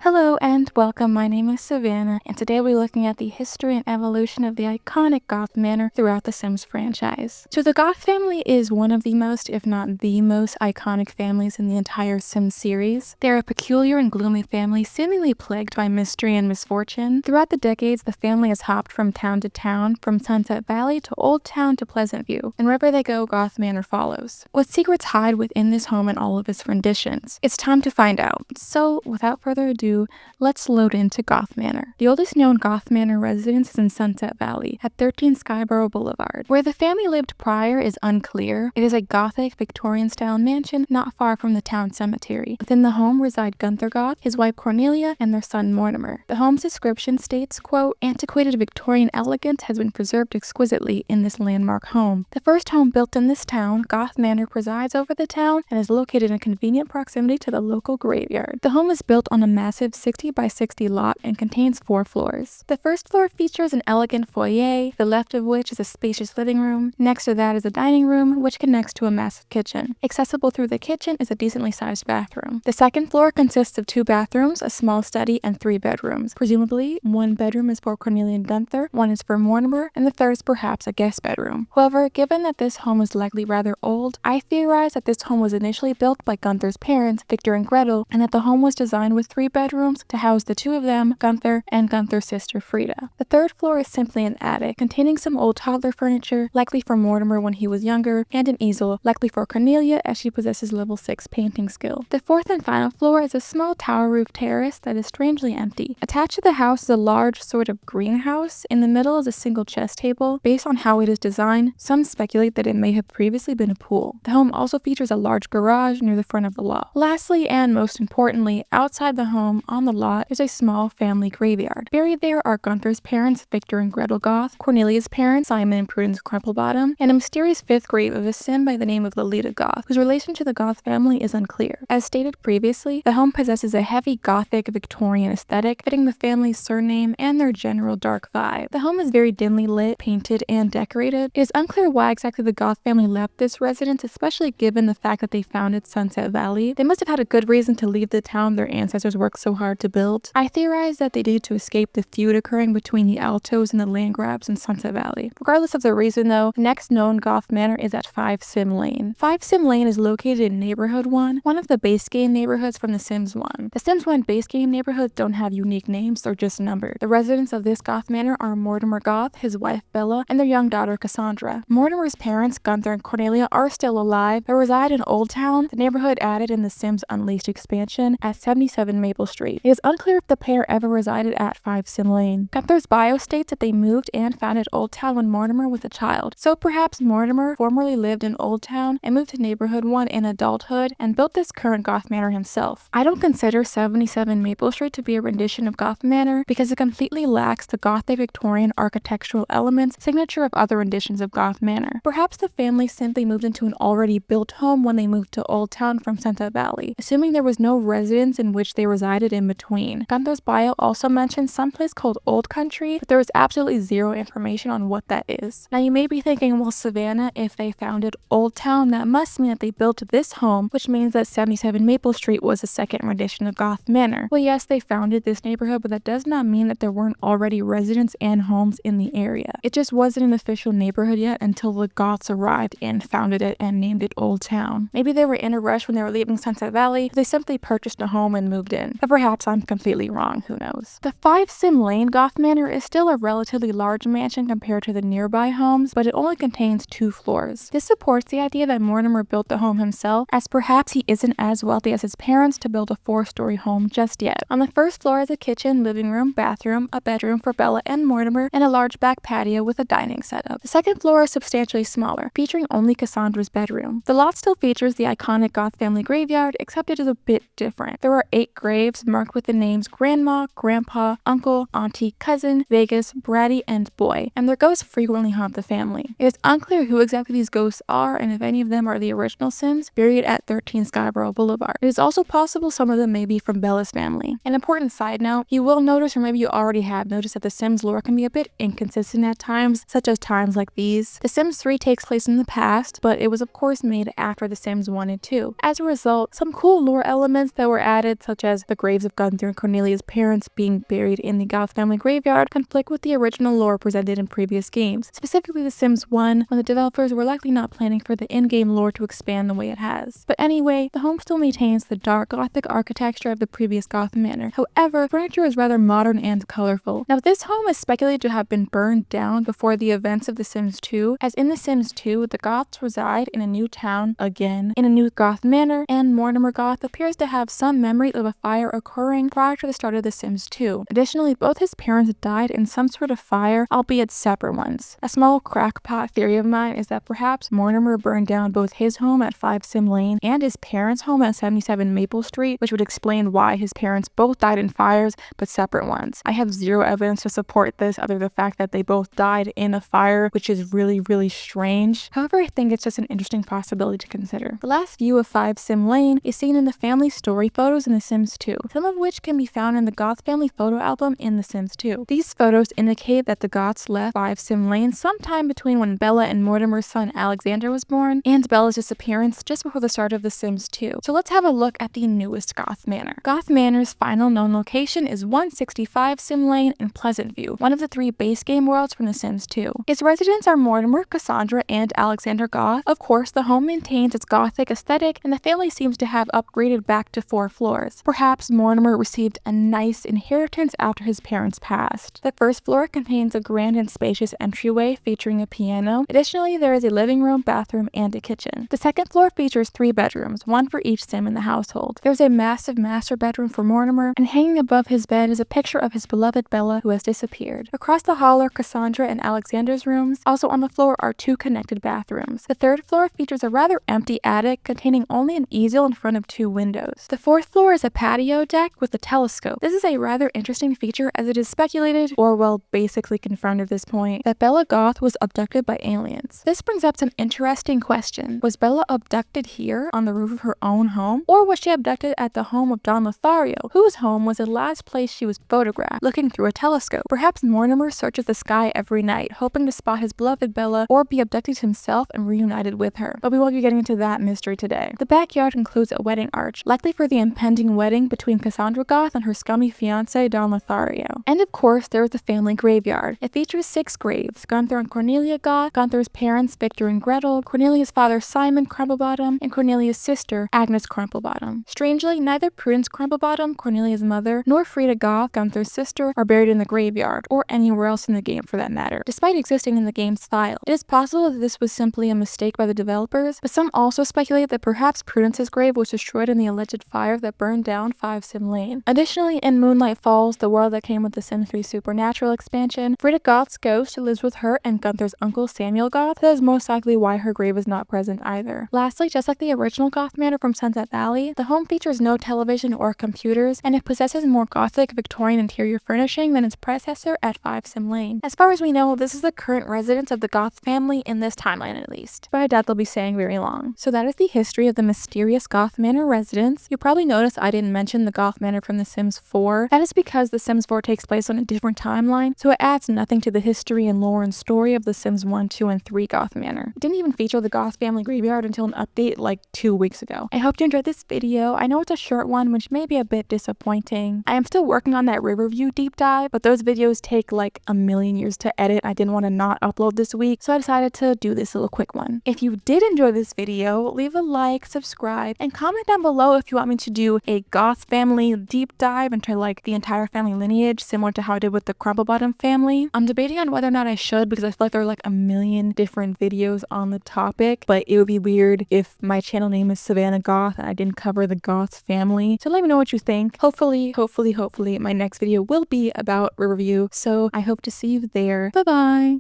Hello and welcome, my name is Savannah, and today we're looking at the history and evolution of the iconic Goth Manor throughout the Sims franchise. So the Goth family is one of the most, if not the most, iconic families in the entire Sims series. They're a peculiar and gloomy family seemingly plagued by mystery and misfortune. Throughout the decades, the family has hopped from town to town, from Sunset Valley to Old Town to Pleasantview, and wherever they go, Goth Manor follows. What secrets hide within this home and all of its renditions? It's time to find out. So, without further ado, let's load into Goth Manor. The oldest known Goth Manor residence is in Sunset Valley, at 13 Skyborough Boulevard. Where the family lived prior is unclear. It is a Gothic, Victorian-style mansion not far from the town cemetery. Within the home reside Gunther Goth, his wife Cornelia, and their son Mortimer. The home's description states, quote, "Antiquated Victorian elegance has been preserved exquisitely in this landmark home. The first home built in this town, Goth Manor presides over the town and is located in convenient proximity to the local graveyard. The home is built on a massive 60 by 60 lot and contains 4 floors. The first floor features an elegant foyer, the left of which is a spacious living room. Next to that is a dining room, which connects to a massive kitchen. Accessible through the kitchen is a decently sized bathroom. The second floor consists of 2 bathrooms, a small study, and 3 bedrooms. Presumably, 1 bedroom is for Cornelia and Gunther, 1 is for Mortimer, and the third is perhaps a guest bedroom. However, given that this home is likely rather old, I theorize that this home was initially built by Gunther's parents, Victor and Gretel, and that the home was designed with 3 bedrooms to house the 2 of them, Gunther and Gunther's sister Frida. The third floor is simply an attic, containing some old toddler furniture, likely for Mortimer when he was younger, and an easel, likely for Cornelia as she possesses level 6 painting skill. The fourth and final floor is a small tower roof terrace that is strangely empty. Attached to the house is a large sort of greenhouse. In the middle is a single chess table. Based on how it is designed, some speculate that it may have previously been a pool. The home also features a large garage near the front of the loft. Lastly, and most importantly, outside the home, on the lot, is a small family graveyard. Buried there are Gunther's parents, Victor and Gretel Goth, Cornelia's parents, Simon and Prudence Crumplebottom, and a mysterious 5th grave of a Sim by the name of Lolita Goth, whose relation to the Goth family is unclear. As stated previously, the home possesses a heavy Gothic Victorian aesthetic, fitting the family's surname and their general dark vibe. The home is very dimly lit, painted, and decorated. It is unclear why exactly the Goth family left this residence, especially given the fact that they founded Sunset Valley. They must have had a good reason to leave the town their ancestors worked so hard to build. I theorize that they did to escape the feud occurring between the Altos and the land grabs in Sunset Valley. Regardless of the reason though, the next known Goth Manor is at 5 Sim Lane. 5 Sim Lane is located in Neighborhood 1, one of the base game neighborhoods from The Sims 1. The Sims 1 base game neighborhoods don't have unique names, they're just numbered. The residents of this Goth Manor are Mortimer Goth, his wife Bella, and their young daughter Cassandra. Mortimer's parents, Gunther and Cornelia, are still alive, but reside in Old Town, the neighborhood added in The Sims Unleashed expansion at 77 Maple Street. It is unclear if the pair ever resided at 5 Sim Lane. Gunther's bio states that they moved and founded Old Town when Mortimer was a child, so perhaps Mortimer formerly lived in Old Town and moved to Neighborhood 1 in adulthood and built this current Goth Manor himself. I don't consider 77 Maple Street to be a rendition of Goth Manor because it completely lacks the Gothic Victorian architectural elements signature of other renditions of Goth Manor. Perhaps the family simply moved into an already built home when they moved to Old Town from Sunset Valley, assuming there was no residence in which they resided in between. Gunther's bio also mentions someplace called Old Country, but there is absolutely zero information on what that is. Now you may be thinking, well Savannah, if they founded Old Town, that must mean that they built this home, which means that 77 Maple Street was a second rendition of Goth Manor. Well yes, they founded this neighborhood, but that does not mean that there weren't already residents and homes in the area. It just wasn't an official neighborhood yet until the Goths arrived and founded it and named it Old Town. Maybe they were in a rush when they were leaving Sunset Valley, so they simply purchased a home and moved in. But perhaps I'm completely wrong, who knows. The 5 Sim Lane Goth Manor is still a relatively large mansion compared to the nearby homes, but it only contains 2 floors. This supports the idea that Mortimer built the home himself, as perhaps he isn't as wealthy as his parents to build a 4-story home just yet. On the first floor is a kitchen, living room, bathroom, a bedroom for Bella and Mortimer, and a large back patio with a dining setup. The second floor is substantially smaller, featuring only Cassandra's bedroom. The lot still features the iconic Goth family graveyard, except it is a bit different. There are 8 graves marked with the names Grandma, Grandpa, Uncle, Auntie, Cousin, Vegas, Bratty, and Boy, and their ghosts frequently haunt the family. It is unclear who exactly these ghosts are and if any of them are the original Sims buried at 13 Skyborough Boulevard. It is also possible some of them may be from Bella's family. An important side note, you will notice, or maybe you already have noticed, that the Sims lore can be a bit inconsistent at times, such as times like these. The Sims 3 takes place in the past, but it was of course made after The Sims 1 and 2. As a result, some cool lore elements that were added, such as the graves of Gunther and Cornelia's parents being buried in the Goth family graveyard conflict with the original lore presented in previous games, specifically The Sims 1, when the developers were likely not planning for the in-game lore to expand the way it has. But anyway, the home still maintains the dark Gothic architecture of the previous Goth Manor. However, furniture is rather modern and colorful. Now, this home is speculated to have been burned down before the events of The Sims 2, as in The Sims 2, the Goths reside in a new town again, in a new Goth Manor, and Mortimer Goth appears to have some memory of a fire occurring prior to the start of The Sims 2. Additionally, both his parents died in some sort of fire, albeit separate ones. A small crackpot theory of mine is that perhaps Mortimer burned down both his home at 5 Sim Lane and his parents' home at 77 Maple Street, which would explain why his parents both died in fires, but separate ones. I have zero evidence to support this other than the fact that they both died in a fire, which is really strange. However, I think it's just an interesting possibility to consider. The last view of 5 Sim Lane is seen in the family story photos in The Sims 2, some of which can be found in the Goth family photo album in The Sims 2. These photos indicate that the Goths left 5 Sim Lane sometime between when Bella and Mortimer's son Alexander was born and Bella's disappearance just before the start of The Sims 2. So let's have a look at the newest Goth Manor. Goth Manor's final known location is 165 Sim Lane in Pleasantview, one of the 3 base game worlds from The Sims 2. Its residents are Mortimer, Cassandra, and Alexander Goth. Of course, the home maintains its Gothic aesthetic, and the family seems to have upgraded back to 4 floors. Perhaps Mortimer received a nice inheritance after his parents passed. The first floor contains a grand and spacious entryway featuring a piano. Additionally, there is a living room, bathroom, and a kitchen. The second floor features 3 bedrooms, one for each Sim in the household. There's a massive master bedroom for Mortimer, and hanging above his bed is a picture of his beloved Bella, who has disappeared. Across the hall are Cassandra and Alexander's rooms. Also on the floor are 2 connected bathrooms. The third floor features a rather empty attic containing only an easel in front of 2 windows. The fourth floor is a patio deck with a telescope. This is a rather interesting feature as it is speculated, or well, basically confirmed at this point, that Bella Goth was abducted by aliens. This brings up some interesting questions. Was Bella abducted here on the roof of her own home, or was she abducted at the home of Don Lothario, whose home was the last place she was photographed, looking through a telescope? Perhaps Mortimer searches the sky every night, hoping to spot his beloved Bella or be abducted himself and reunited with her. But we won't be getting into that mystery today. The backyard includes a wedding arch, likely for the impending wedding between Cassandra Goth and her scummy fiance Don Lothario. And of course, there is the family graveyard. It features 6 graves: Gunther and Cornelia Goth, Gunther's parents Victor and Gretel, Cornelia's father Simon Crumplebottom, and Cornelia's sister Agnes Crumplebottom. Strangely, neither Prudence Crumplebottom, Cornelia's mother, nor Frida Goth, Gunther's sister, are buried in the graveyard, or anywhere else in the game for that matter, despite existing in the game's file. It is possible that this was simply a mistake by the developers, but some also speculate that perhaps Prudence's grave was destroyed in the alleged fire that burned down 5 Sim Lane. Additionally, in Moonlight Falls, the world that came with the Sims 3 Supernatural expansion, Frida Goth's ghost lives with her and Gunther's uncle Samuel Goth. That is most likely why her grave is not present either. Lastly, just like the original Goth Manor from Sunset Valley, the home features no television or computers, and it possesses more Gothic Victorian interior furnishing than its predecessor at 5 Sim Lane. As far as we know, this is the current residence of the Goth family in this timeline at least, but I doubt they'll be staying very long. So that is the history of the mysterious Goth Manor residence. You'll probably notice I didn't mention the Goth Manor from The Sims 4. That is because The Sims 4 takes place on a different timeline, so it adds nothing to the history and lore and story of The Sims 1, 2, and 3 Goth Manor. It didn't even feature the Goth family graveyard until an update like 2 weeks ago. I hope you enjoyed this video. I know it's a short one, which may be a bit disappointing. I am still working on that Riverview deep dive, but those videos take like a million years to edit. I didn't want to not upload this week, so I decided to do this little quick one. If you did enjoy this video, leave a like, subscribe, and comment down below if you want me to do a Goth family deep dive into like the entire family lineage, similar to how I did with the Crumplebottom family. I'm debating on whether or not I should, because I feel like there are like a million different videos on the topic, but it would be weird if my channel name is Savannah Goth and I didn't cover the Goth family. So let me know what you think. Hopefully my next video will be about Riverview, so I hope to see you there. Bye bye!